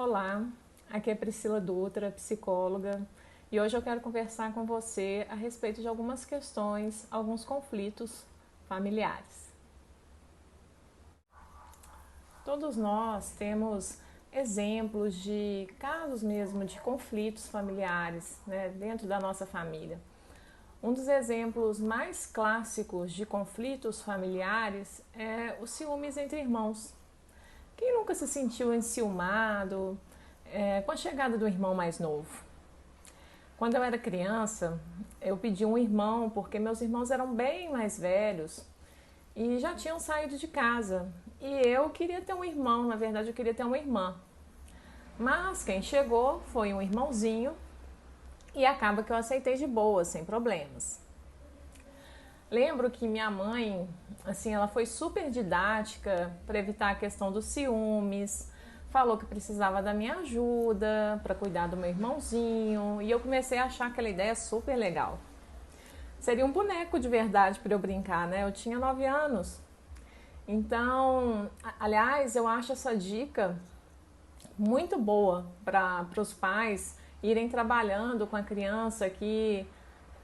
Olá, aqui é Priscila Dutra, psicóloga, e hoje eu quero conversar com você a respeito de algumas questões, alguns conflitos familiares. Todos nós temos exemplos de casos mesmo de conflitos familiares, né, dentro da nossa família. Um dos exemplos mais clássicos de conflitos familiares é os ciúmes entre irmãos. Quem nunca se sentiu enciumado com a chegada do irmão mais novo? Quando eu era criança, eu pedi um irmão porque meus irmãos eram bem mais velhos e já tinham saído de casa. E eu queria ter um irmão, na verdade eu queria ter uma irmã. Mas quem chegou foi um irmãozinho e acaba que eu aceitei de boa, sem problemas. Lembro que minha mãe, assim, ela foi super didática para evitar a questão dos ciúmes, falou que precisava da minha ajuda para cuidar do meu irmãozinho e eu comecei a achar aquela ideia super legal. Seria um boneco de verdade para eu brincar, né? Eu tinha 9 anos. Então, aliás, eu acho essa dica muito boa para os pais irem trabalhando com a criança que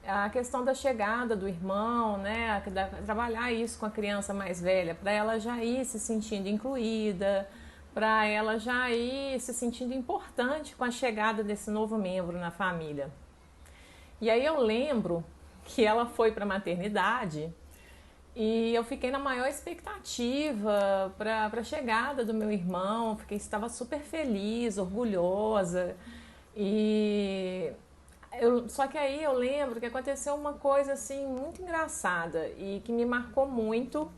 a questão da chegada do irmão, né, trabalhar isso com a criança mais velha, para ela já ir se sentindo incluída, para ela já ir se sentindo importante com a chegada desse novo membro na família. E aí eu lembro que ela foi para a maternidade e eu fiquei na maior expectativa para a chegada do meu irmão, estava super feliz, orgulhosa só que aí eu lembro que aconteceu uma coisa assim muito engraçada e que me marcou muito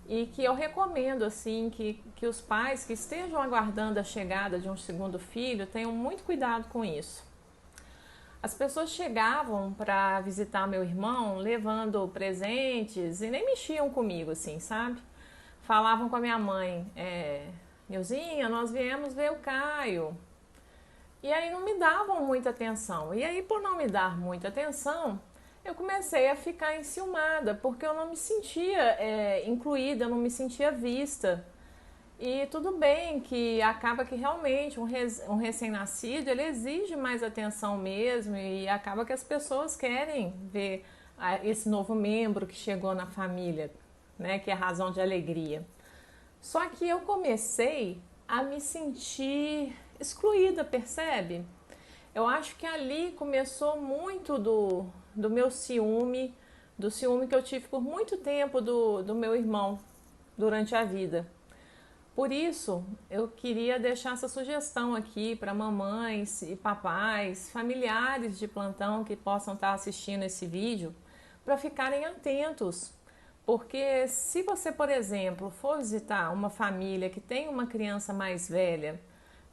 e que eu recomendo assim que os pais que estejam aguardando a chegada de um segundo filho tenham muito cuidado com isso. As pessoas chegavam para visitar meu irmão levando presentes e nem mexiam comigo assim, sabe? Falavam com a minha mãe, Nilzinha, nós viemos ver o Caio. E aí não me davam muita atenção. E aí, por não me dar muita atenção, eu comecei a ficar enciumada, porque eu não me sentia incluída, eu não me sentia vista. E tudo bem que acaba que realmente um recém-nascido, ele exige mais atenção mesmo, e acaba que as pessoas querem ver esse novo membro que chegou na família, né, que é razão de alegria. Só que eu comecei a me sentir excluída, percebe? Eu acho que ali começou muito do meu ciúme, do ciúme que eu tive por muito tempo do meu irmão durante a vida. Por isso, eu queria deixar essa sugestão aqui para mamães e papais, familiares de plantão que possam estar assistindo esse vídeo, para ficarem atentos. Porque se você, por exemplo, for visitar uma família que tem uma criança mais velha,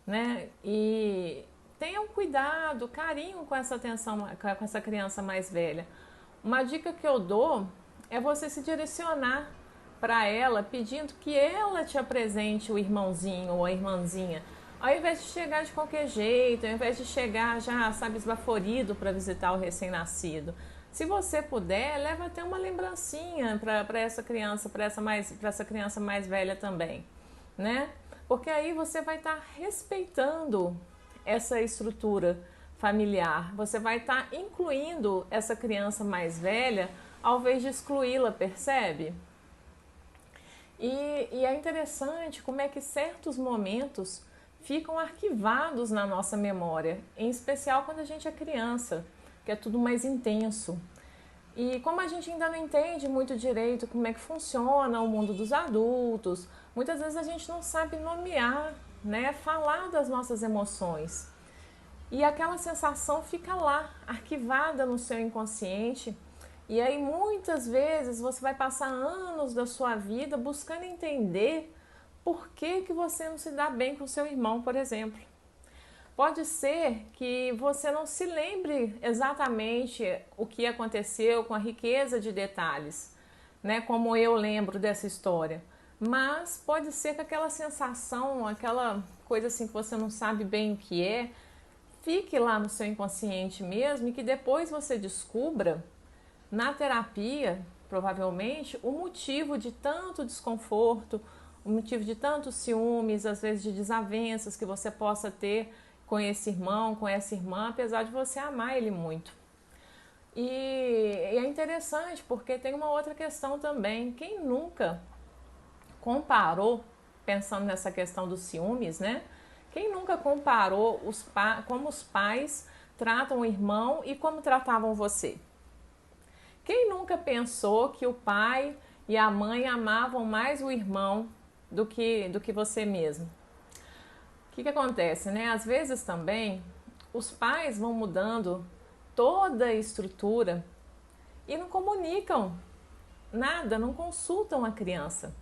né, e tenham cuidado, carinho com essa atenção, com essa criança mais velha. Uma dica que eu dou é você se direcionar para ela pedindo que ela te apresente o irmãozinho ou a irmãzinha, ao invés de chegar de qualquer jeito, ao invés de chegar já, sabe, esbaforido para visitar o recém-nascido. Se você puder, leva até uma lembrancinha para essa criança, para essa criança mais velha também, né? Porque aí você vai estar respeitando essa estrutura familiar, você vai estar incluindo essa criança mais velha ao invés de excluí-la, percebe? E é interessante como é que certos momentos ficam arquivados na nossa memória, em especial quando a gente é criança, que é tudo mais intenso. E como a gente ainda não entende muito direito como é que funciona o mundo dos adultos, muitas vezes a gente não sabe nomear, né, falar das nossas emoções. E aquela sensação fica lá, arquivada no seu inconsciente. E aí muitas vezes você vai passar anos da sua vida buscando entender por que você não se dá bem com seu irmão, por exemplo. Pode ser que você não se lembre exatamente o que aconteceu com a riqueza de detalhes, né, como eu lembro dessa história. Mas pode ser que aquela sensação, aquela coisa assim que você não sabe bem o que é, fique lá no seu inconsciente mesmo e que depois você descubra na terapia, provavelmente, o motivo de tanto desconforto o motivo de tantos ciúmes, às vezes de desavenças que você possa ter com esse irmão, com essa irmã, apesar de você amar ele muito. E é interessante porque tem uma outra questão também. Quem nunca comparou, pensando nessa questão dos ciúmes, né? Quem nunca comparou como os pais tratam o irmão e como tratavam você? Quem nunca pensou que o pai e a mãe amavam mais o irmão do que você mesmo? O que acontece, né? Às vezes também os pais vão mudando toda a estrutura e não comunicam nada, não consultam a criança.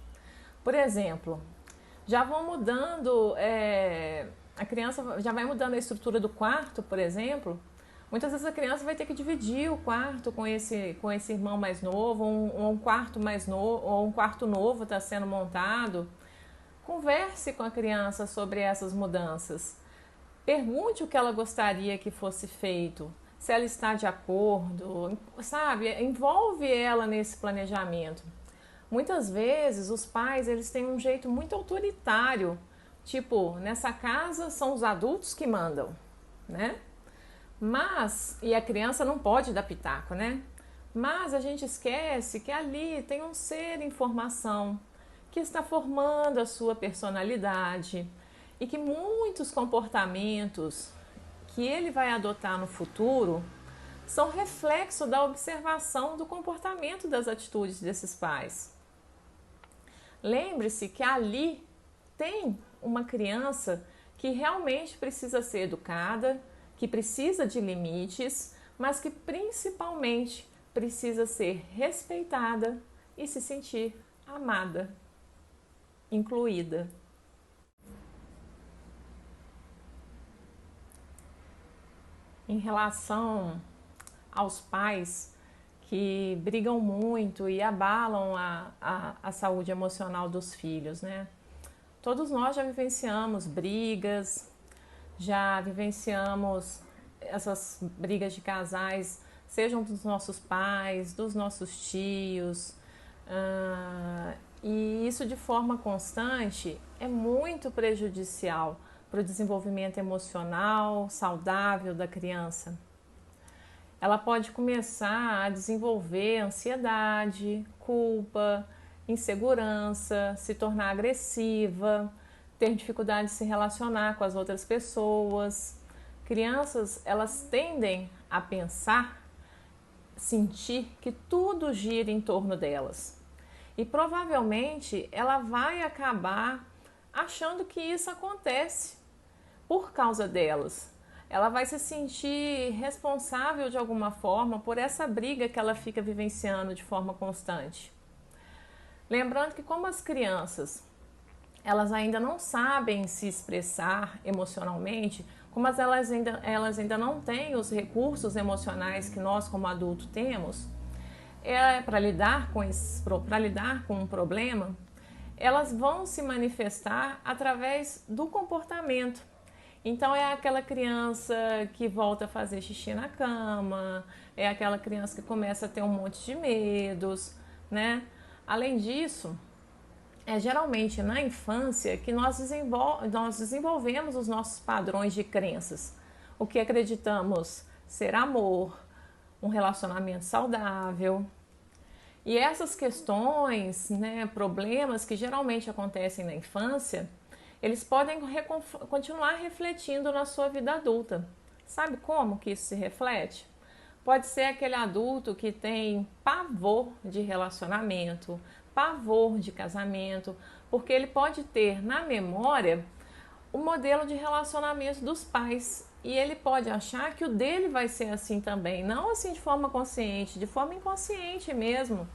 Por exemplo, já vão mudando, a criança já vai mudando a estrutura do quarto, por exemplo. Muitas vezes a criança vai ter que dividir o quarto com esse irmão mais novo, um quarto mais novo, ou um quarto novo está sendo montado. Converse com a criança sobre essas mudanças. Pergunte o que ela gostaria que fosse feito, se ela está de acordo, sabe? Envolve ela nesse planejamento. Muitas vezes os pais eles têm um jeito muito autoritário, tipo, nessa casa são os adultos que mandam, né? E a criança não pode dar pitaco, né? Mas a gente esquece que ali tem um ser em formação, que está formando a sua personalidade e que muitos comportamentos que ele vai adotar no futuro são reflexo da observação do comportamento das atitudes desses pais. Lembre-se que ali tem uma criança que realmente precisa ser educada, que precisa de limites, mas que principalmente precisa ser respeitada e se sentir amada, incluída. Em relação aos pais que brigam muito e abalam a saúde emocional dos filhos, né? Todos nós já vivenciamos brigas, já vivenciamos essas brigas de casais, sejam dos nossos pais, dos nossos tios, e isso de forma constante é muito prejudicial para o desenvolvimento emocional saudável da criança. Ela pode começar a desenvolver ansiedade, culpa, insegurança, se tornar agressiva, ter dificuldade de se relacionar com as outras pessoas. Crianças, elas tendem a pensar, sentir que tudo gira em torno delas. E provavelmente ela vai acabar achando que isso acontece por causa delas. Ela vai se sentir responsável de alguma forma por essa briga que ela fica vivenciando de forma constante. Lembrando que como as crianças elas ainda não sabem se expressar emocionalmente, como elas ainda não têm os recursos emocionais que nós como adultos temos, para lidar com um problema, elas vão se manifestar através do comportamento. Então é aquela criança que volta a fazer xixi na cama, é aquela criança que começa a ter um monte de medos, né? Além disso, é geralmente na infância que nós desenvolvemos os nossos padrões de crenças, o que acreditamos ser amor, um relacionamento saudável. E essas questões, né, problemas que geralmente acontecem na infância, eles podem continuar refletindo na sua vida adulta. Sabe como que isso se reflete? Pode ser aquele adulto que tem pavor de relacionamento, pavor de casamento, porque ele pode ter na memória o modelo de relacionamento dos pais e ele pode achar que o dele vai ser assim também, não assim de forma consciente, de forma inconsciente mesmo.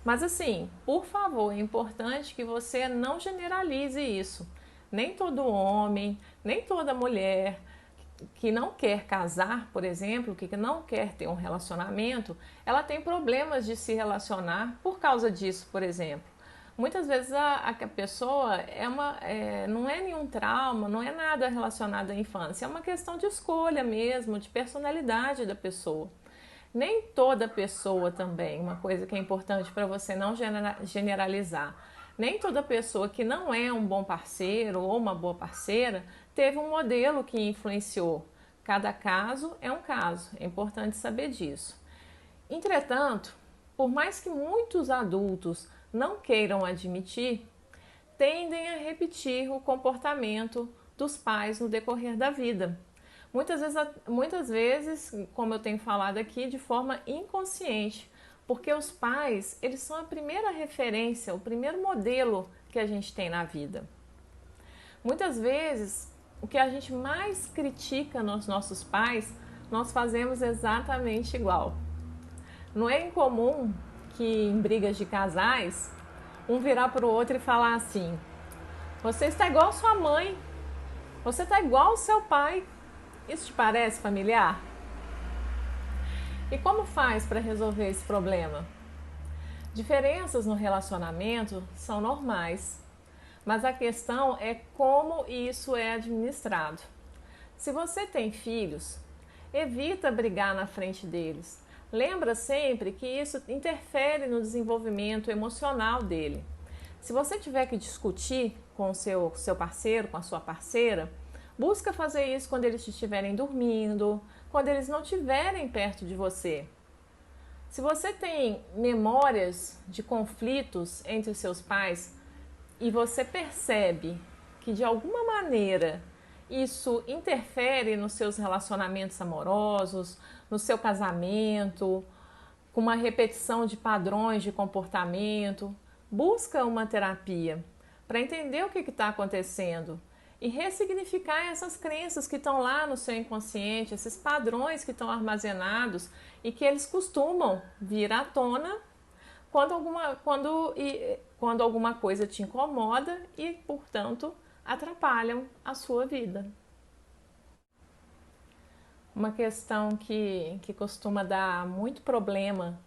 Mas assim, por favor, é importante que você não generalize isso. Nem todo homem, nem toda mulher que não quer casar, por exemplo, que não quer ter um relacionamento, ela tem problemas de se relacionar por causa disso, por exemplo. Muitas vezes a pessoa não é nenhum trauma, não é nada relacionado à infância, é uma questão de escolha mesmo, de personalidade da pessoa. Nem toda pessoa também, uma coisa que é importante para você não generalizar. Nem toda pessoa que não é um bom parceiro ou uma boa parceira teve um modelo que influenciou. Cada caso é um caso, é importante saber disso. Entretanto, por mais que muitos adultos não queiram admitir, tendem a repetir o comportamento dos pais no decorrer da vida. Muitas vezes, como eu tenho falado aqui, de forma inconsciente, porque os pais, eles são a primeira referência, o primeiro modelo que a gente tem na vida. Muitas vezes, o que a gente mais critica nos nossos pais, nós fazemos exatamente igual. Não é incomum que em brigas de casais, um virar para o outro e falar assim: você está igual sua mãe, você está igual ao seu pai. Isso te parece familiar? E como faz para resolver esse problema? Diferenças no relacionamento são normais, mas a questão é como isso é administrado. Se você tem filhos, evita brigar na frente deles. Lembra sempre que isso interfere no desenvolvimento emocional dele. Se você tiver que discutir com o seu parceiro, com a sua parceira, busca fazer isso quando eles estiverem dormindo, quando eles não estiverem perto de você. Se você tem memórias de conflitos entre os seus pais e você percebe que de alguma maneira isso interfere nos seus relacionamentos amorosos, no seu casamento, com uma repetição de padrões de comportamento, busca uma terapia para entender o que está acontecendo e ressignificar essas crenças que estão lá no seu inconsciente, esses padrões que estão armazenados e que eles costumam vir à tona quando alguma coisa te incomoda e, portanto, atrapalham a sua vida. Uma questão que costuma dar muito problema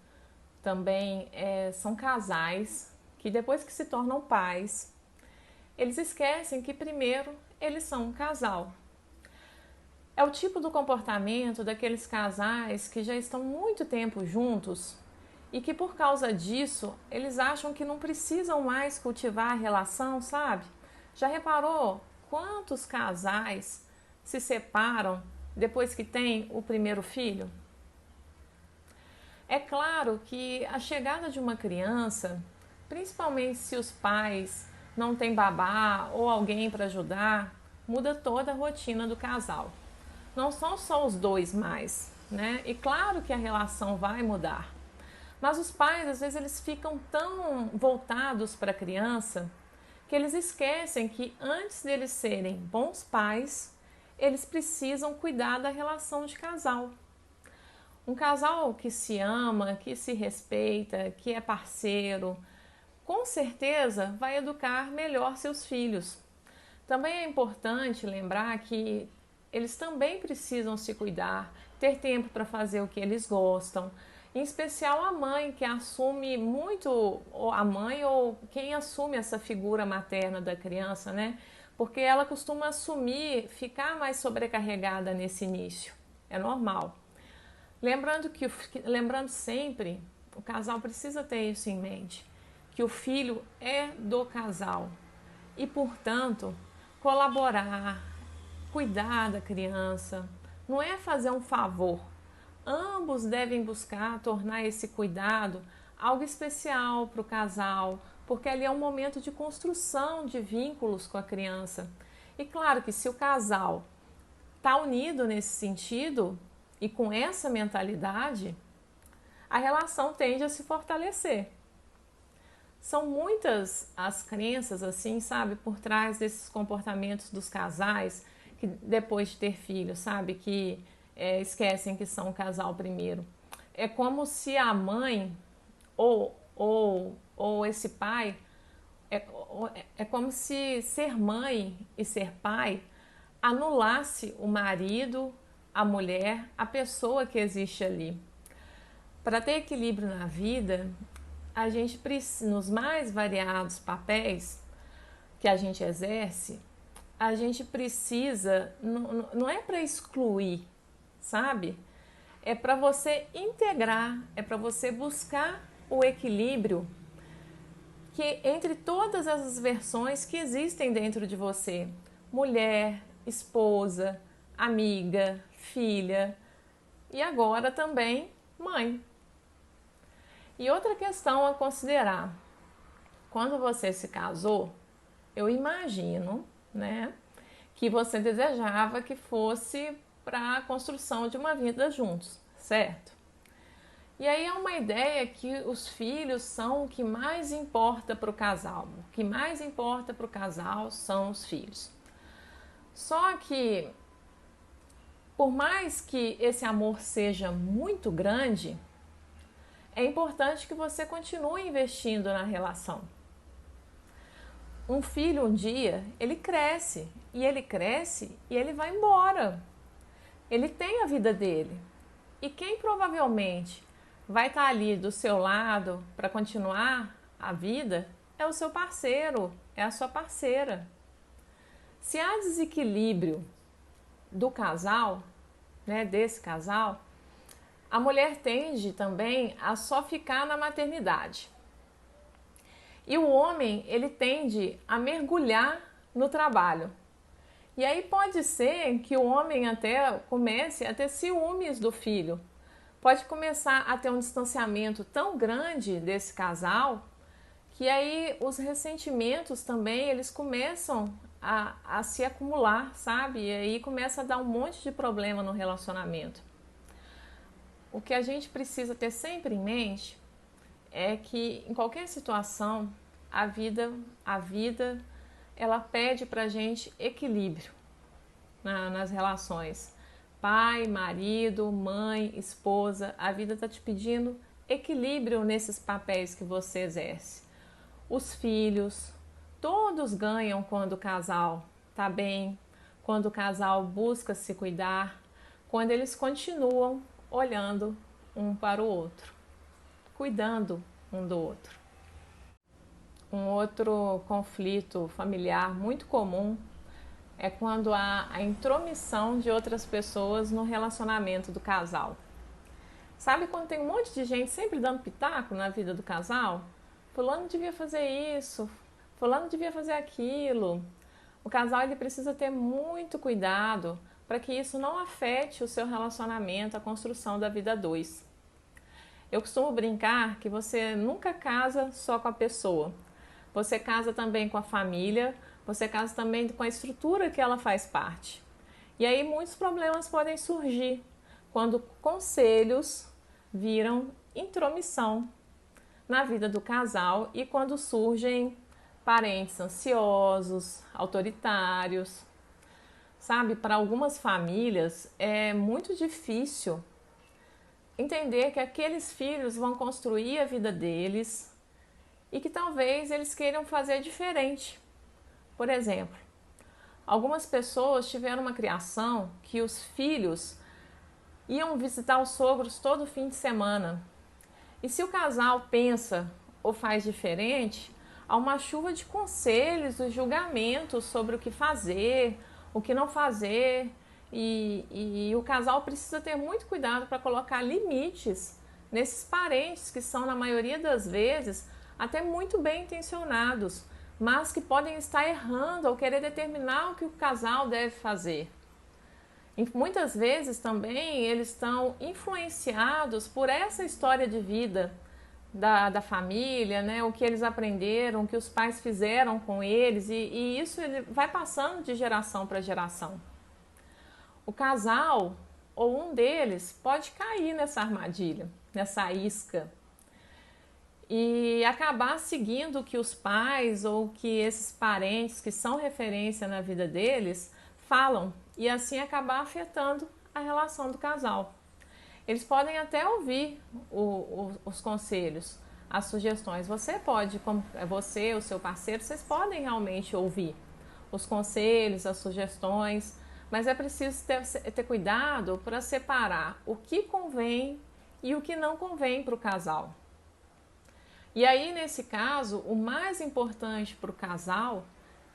também são casais que depois que se tornam pais, eles esquecem que primeiro eles são um casal. É o tipo do comportamento daqueles casais que já estão muito tempo juntos e que por causa disso eles acham que não precisam mais cultivar a relação, sabe? Já reparou quantos casais se separam depois que tem o primeiro filho? É claro que a chegada de uma criança, principalmente se os pais não têm babá ou alguém para ajudar, muda toda a rotina do casal. Não são só os dois mais, né? E claro que a relação vai mudar. Mas os pais, às vezes, eles ficam tão voltados para a criança que eles esquecem que antes deles serem bons pais, eles precisam cuidar da relação de casal. Um casal que se ama, que se respeita, que é parceiro, com certeza vai educar melhor seus filhos. Também é importante lembrar que eles também precisam se cuidar, ter tempo para fazer o que eles gostam. Em especial a mãe, que assume muito, a mãe ou quem assume essa figura materna da criança, né? Porque ela costuma assumir, ficar mais sobrecarregada nesse início. É normal. Lembrando sempre, o casal precisa ter isso em mente, que o filho é do casal e, portanto, colaborar, cuidar da criança, não é fazer um favor. Ambos devem buscar tornar esse cuidado algo especial para o casal, porque ali é um momento de construção de vínculos com a criança. E claro que se o casal está unido nesse sentido e com essa mentalidade, a relação tende a se fortalecer. São muitas as crenças, assim, sabe, por trás desses comportamentos dos casais que depois de ter filhos, sabe, que esquecem que são um casal primeiro. É como se a mãe ou esse pai, é como se ser mãe e ser pai anulasse o marido, a mulher, a pessoa que existe ali. Para ter equilíbrio na vida, a gente precisa, nos mais variados papéis que a gente exerce, a gente precisa, não é para excluir, sabe? É para você integrar, é para você buscar o equilíbrio que entre todas as versões que existem dentro de você, mulher, esposa, amiga, filha e agora também mãe. E outra questão a considerar, quando você se casou, eu imagino, né, que você desejava que fosse para a construção de uma vida juntos, certo? E aí é uma ideia que os filhos são o que mais importa para o casal. O que mais importa para o casal são os filhos. Só que, por mais que esse amor seja muito grande, é importante que você continue investindo na relação. Um filho um dia, ele cresce e ele vai embora. Ele tem a vida dele. E quem provavelmente vai estar ali do seu lado para continuar a vida é o seu parceiro, é a sua parceira. Se há desequilíbrio do casal, né, desse casal, a mulher tende também a só ficar na maternidade. E o homem, ele tende a mergulhar no trabalho. E aí pode ser que o homem até comece a ter ciúmes do filho. Pode começar a ter um distanciamento tão grande desse casal que aí os ressentimentos também, eles começam a se acumular, sabe? E aí começa a dar um monte de problema no relacionamento. O que a gente precisa ter sempre em mente é que em qualquer situação, a vida ela pede pra gente equilíbrio nas relações. Pai, marido, mãe, esposa, a vida está te pedindo equilíbrio nesses papéis que você exerce. Os filhos, todos ganham quando o casal está bem, quando o casal busca se cuidar, quando eles continuam olhando um para o outro, cuidando um do outro. Um outro conflito familiar muito comum é quando há a intromissão de outras pessoas no relacionamento do casal. Sabe quando tem um monte de gente sempre dando pitaco na vida do casal? Fulano devia fazer isso, fulano devia fazer aquilo. O casal ele precisa ter muito cuidado para que isso não afete o seu relacionamento, a construção da vida a dois. Eu costumo brincar que você nunca casa só com a pessoa. Você casa também com a família, você casa também com a estrutura que ela faz parte. E aí muitos problemas podem surgir quando conselhos viram intromissão na vida do casal e quando surgem parentes ansiosos, autoritários. Sabe, para algumas famílias é muito difícil entender que aqueles filhos vão construir a vida deles e que talvez eles queiram fazer diferente. Por exemplo, algumas pessoas tiveram uma criação que os filhos iam visitar os sogros todo fim de semana. E se o casal pensa ou faz diferente, há uma chuva de conselhos e julgamentos sobre o que fazer, o que não fazer. E o casal precisa ter muito cuidado para colocar limites nesses parentes que são, na maioria das vezes, até muito bem intencionados, mas que podem estar errando ao querer determinar o que o casal deve fazer. E muitas vezes também eles estão influenciados por essa história de vida da família, né? O que eles aprenderam, o que os pais fizeram com eles, e isso ele vai passando de geração para geração. O casal ou um deles pode cair nessa armadilha, nessa isca, e acabar seguindo o que os pais ou que esses parentes que são referência na vida deles falam e assim acabar afetando a relação do casal. Eles podem até ouvir os conselhos, as sugestões. Você pode, como você, o seu parceiro, vocês podem realmente ouvir os conselhos, as sugestões, mas é preciso ter cuidado para separar o que convém e o que não convém para o casal. E aí, nesse caso, o mais importante para o casal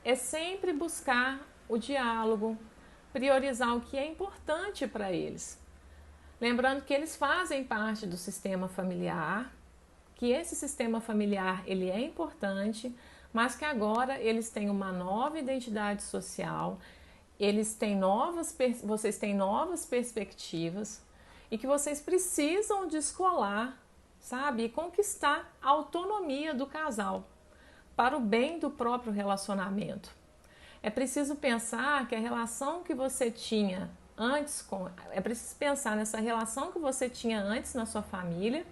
é sempre buscar o diálogo, priorizar o que é importante para eles. Lembrando que eles fazem parte do sistema familiar, que esse sistema familiar ele é importante, mas que agora eles têm uma nova identidade social, vocês têm novas perspectivas e que vocês precisam descolar, sabe? E conquistar a autonomia do casal para o bem do próprio relacionamento. É preciso pensar que a relação que você tinha antes, é preciso pensar nessa relação que você tinha antes na sua família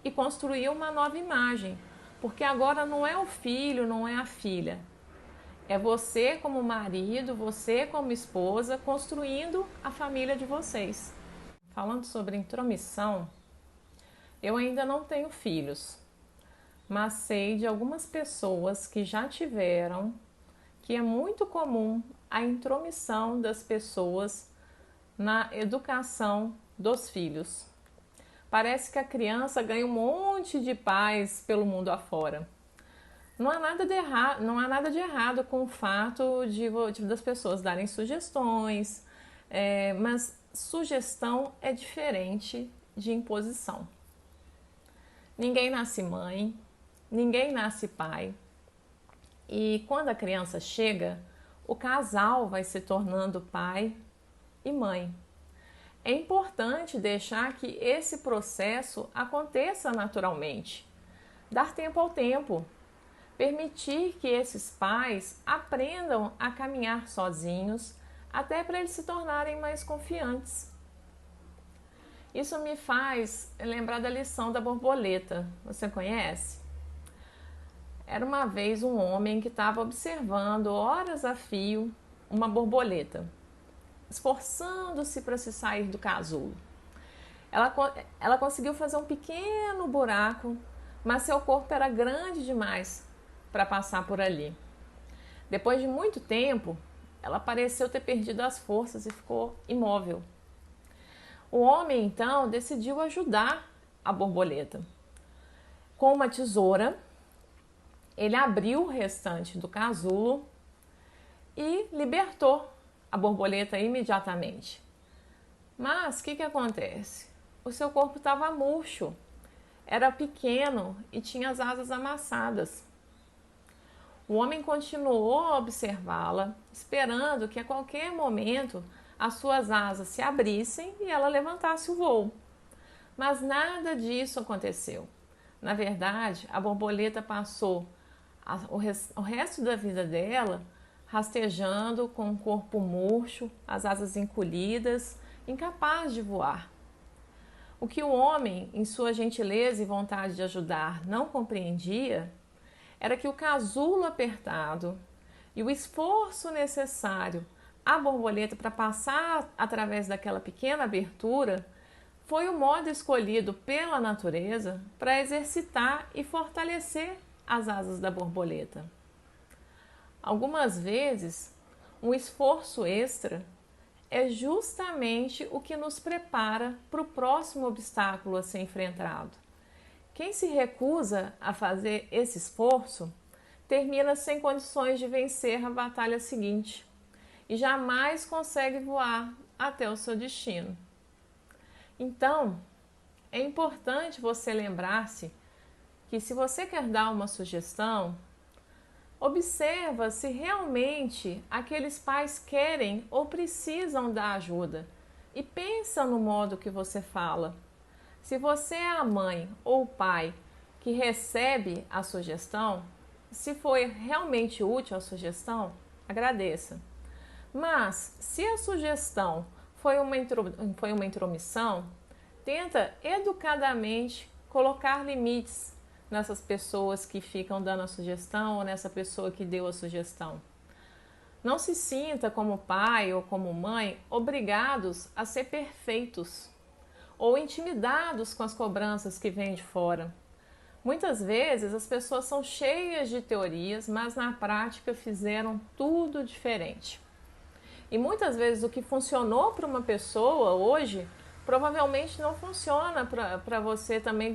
e construir uma nova imagem, porque agora não é o filho, não é a filha, é você como marido, você como esposa, construindo a família de vocês. Falando sobre intromissão, eu ainda não tenho filhos, mas sei de algumas pessoas que já tiveram, que é muito comum a intromissão das pessoas na educação dos filhos. Parece que a criança ganha um monte de paz pelo mundo afora. Não há nada de errado com o fato das pessoas darem sugestões, mas sugestão é diferente de imposição. Ninguém nasce mãe, ninguém nasce pai. E quando a criança chega, o casal vai se tornando pai e mãe. É importante deixar que esse processo aconteça naturalmente, dar tempo ao tempo, permitir que esses pais aprendam a caminhar sozinhos, até para eles se tornarem mais confiantes. Isso me faz lembrar da lição da borboleta. Você conhece? Era uma vez um homem que estava observando horas a fio uma borboleta, esforçando-se para se sair do casulo. Ela conseguiu fazer um pequeno buraco, mas seu corpo era grande demais para passar por ali. Depois de muito tempo, ela pareceu ter perdido as forças e ficou imóvel. O homem então decidiu ajudar a borboleta. Com uma tesoura, ele abriu o restante do casulo e libertou a borboleta imediatamente. Mas o que acontece? O seu corpo estava murcho, era pequeno e tinha as asas amassadas. O homem continuou a observá-la, esperando que a qualquer momento as suas asas se abrissem e ela levantasse o voo. Mas nada disso aconteceu. Na verdade, a borboleta passou o resto da vida dela rastejando com o corpo murcho, as asas encolhidas, incapaz de voar. O que o homem, em sua gentileza e vontade de ajudar, não compreendia era que o casulo apertado e o esforço necessário à borboleta para passar através daquela pequena abertura foi o modo escolhido pela natureza para exercitar e fortalecer as asas da borboleta. Algumas vezes, um esforço extra é justamente o que nos prepara para o próximo obstáculo a ser enfrentado. Quem se recusa a fazer esse esforço termina sem condições de vencer a batalha seguinte e jamais consegue voar até o seu destino. Então, é importante você lembrar-se que se você quer dar uma sugestão, observa se realmente aqueles pais querem ou precisam da ajuda e pensa no modo que você fala. Se você é a mãe ou o pai que recebe a sugestão, se foi realmente útil a sugestão, agradeça. Mas se a sugestão foi uma intromissão, tenta educadamente colocar limites nessas pessoas que ficam dando a sugestão ou nessa pessoa que deu a sugestão. Não se sinta como pai ou como mãe obrigados a ser perfeitos ou intimidados com as cobranças que vêm de fora. Muitas vezes as pessoas são cheias de teorias, mas na prática fizeram tudo diferente. E muitas vezes o que funcionou para uma pessoa hoje provavelmente não funciona para você também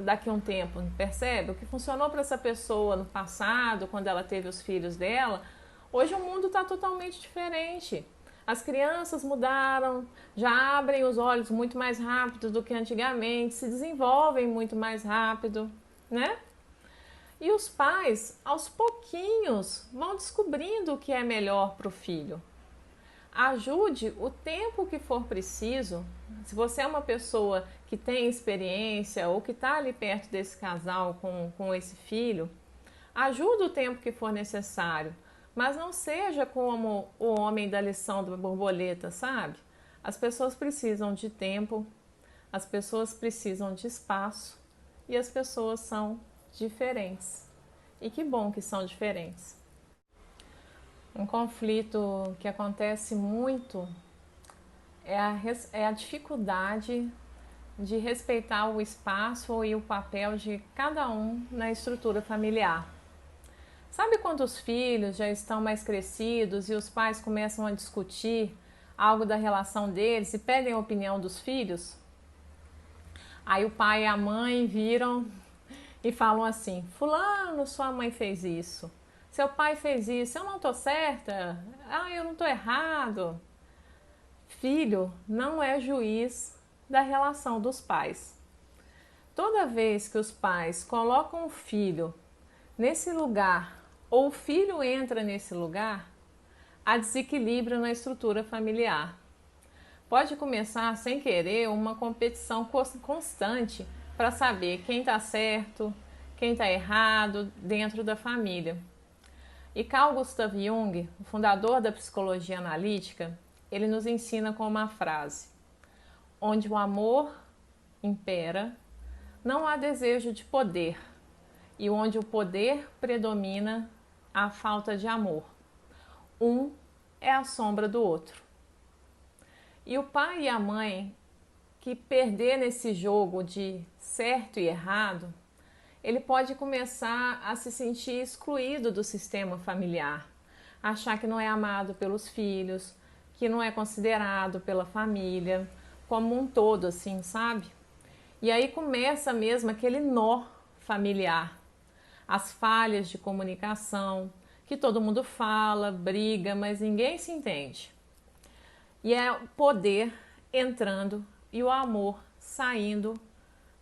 daqui a um tempo, percebe? O que funcionou para essa pessoa no passado, quando ela teve os filhos dela, hoje o mundo está totalmente diferente. As crianças mudaram, já abrem os olhos muito mais rápido do que antigamente, se desenvolvem muito mais rápido. né? E os pais, aos pouquinhos, vão descobrindo o que é melhor para o filho. Ajude o tempo que for preciso. Se você é uma pessoa que tem experiência ou que está ali perto desse casal com esse filho, ajude o tempo que for necessário, mas não seja como o homem da lição da borboleta, sabe? As pessoas precisam de tempo, as pessoas precisam de espaço e as pessoas são diferentes. E que bom que são diferentes. Um conflito que acontece muito é a dificuldade de respeitar o espaço e o papel de cada um na estrutura familiar. Sabe quando os filhos já estão mais crescidos e os pais começam a discutir algo da relação deles e pedem a opinião dos filhos? Aí o pai e a mãe viram e falam assim: fulano, sua mãe fez isso. Seu pai fez isso, eu não estou certa, eu não estou errado. Filho não é juiz da relação dos pais. Toda vez que os pais colocam o filho nesse lugar, ou o filho entra nesse lugar, há desequilíbrio na estrutura familiar. Pode começar sem querer uma competição constante para saber quem está certo, quem está errado dentro da família. E Carl Gustav Jung, o fundador da psicologia analítica, ele nos ensina com uma frase: onde o amor impera, não há desejo de poder, e onde o poder predomina, há falta de amor. Um é a sombra do outro. E o pai e a mãe que perder nesse jogo de certo e errado, ele pode começar a se sentir excluído do sistema familiar, achar que não é amado pelos filhos, que não é considerado pela família, como um todo, assim, sabe? E aí começa mesmo aquele nó familiar, as falhas de comunicação, que todo mundo fala, briga, mas ninguém se entende. E é o poder entrando e o amor saindo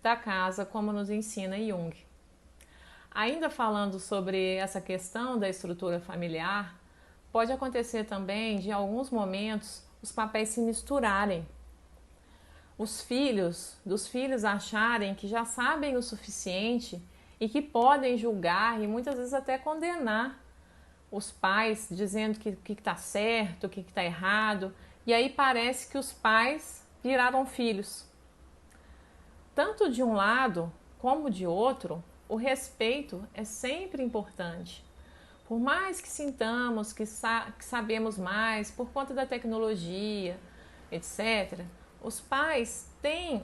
da casa, como nos ensina Jung. Ainda falando sobre essa questão da estrutura familiar, pode acontecer também de, em alguns momentos, os papéis se misturarem. Dos filhos acharem que já sabem o suficiente e que podem julgar e muitas vezes até condenar os pais, dizendo que o que está certo, o que está errado. E aí parece que os pais viraram filhos. Tanto de um lado como de outro, o respeito é sempre importante. Por mais que sintamos que sabemos mais por conta da tecnologia, etc., os pais têm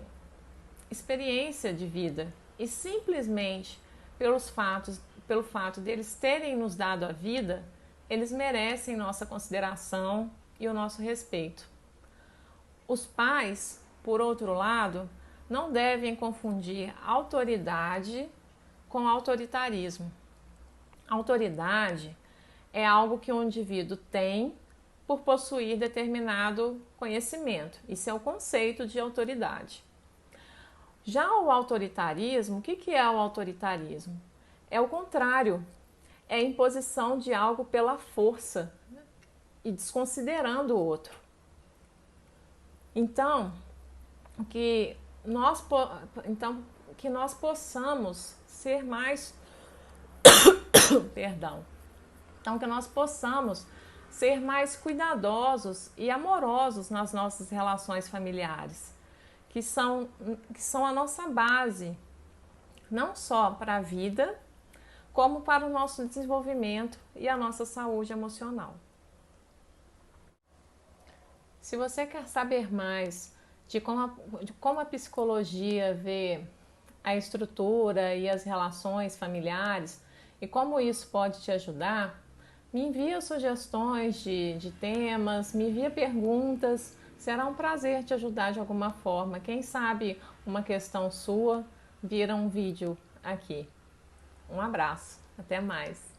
experiência de vida e simplesmente pelo fato deles terem nos dado a vida, eles merecem nossa consideração e o nosso respeito. Os pais, por outro lado, não devem confundir autoridade com autoritarismo. Autoridade é algo que um indivíduo tem por possuir determinado conhecimento. Isso é o conceito de autoridade. Já o autoritarismo, o que é o autoritarismo? É o contrário, é a imposição de algo pela força e desconsiderando o outro. Então, que nós possamos ser mais Então, que nós possamos ser mais cuidadosos e amorosos nas nossas relações familiares, que são a nossa base, não só para a vida, como para o nosso desenvolvimento e a nossa saúde emocional. Se você quer saber mais de como a psicologia vê a estrutura e as relações familiares e como isso pode te ajudar, me envia sugestões de temas, me envia perguntas, será um prazer te ajudar de alguma forma. Quem sabe uma questão sua vira um vídeo aqui. Um abraço, até mais!